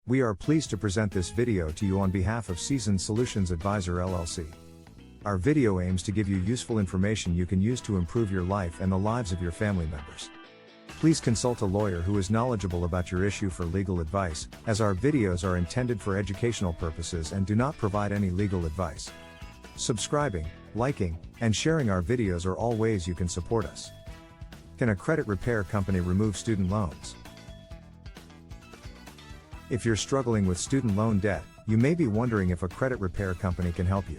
We are pleased to present this video to you on behalf of Solutions Advisor LLC. Our video aims to give you useful information you can use to improve your life and the lives of your family members. Please consult a lawyer who is knowledgeable about your issue for legal advice, as our videos are intended for educational purposes and do not provide any legal advice. Subscribing, liking, and sharing our videos are all ways you can support us. Can a credit repair company remove student loans? If you're struggling with student loan debt, you may be wondering if a credit repair company can help you.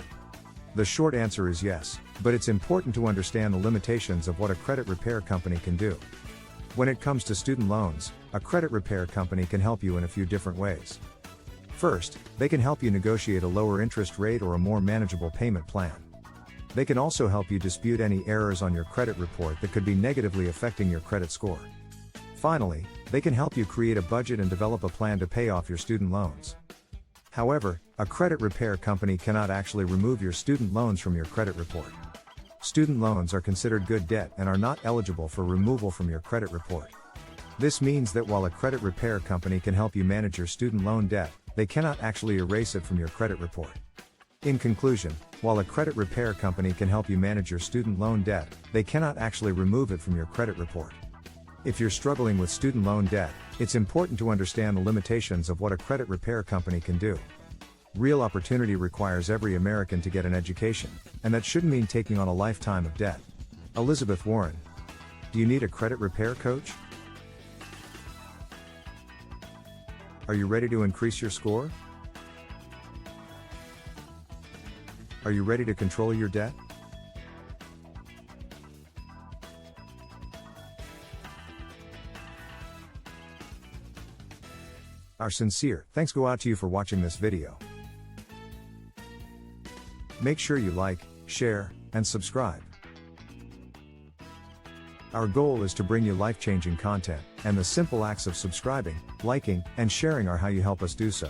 The short answer is yes, but it's important to understand the limitations of what a credit repair company can do. When it comes to student loans, a credit repair company can help you in a few different ways. First, they can help you negotiate a lower interest rate or a more manageable payment plan. They can also help you dispute any errors on your credit report that could be negatively affecting your credit score. Finally, they can help you create a budget and develop a plan to pay off your student loans. However, a credit repair company cannot actually remove your student loans from your credit report. Student loans are considered good debt and are not eligible for removal from your credit report. This means that while a credit repair company can help you manage your student loan debt, they cannot actually erase it from your credit report. In conclusion, while a credit repair company can help you manage your student loan debt, they cannot actually remove it from your credit report. If you're struggling with student loan debt, it's important to understand the limitations of what a credit repair company can do. Real opportunity requires every American to get an education, and that shouldn't mean taking on a lifetime of debt. Elizabeth Warren. Do you need a credit repair coach? Are you ready to increase your score? Are you ready to control your debt? Our sincere thanks go out to you for watching this video. Make sure you like, share, and subscribe. Our goal is to bring you life-changing content, and the simple acts of subscribing, liking, and sharing are how you help us do so.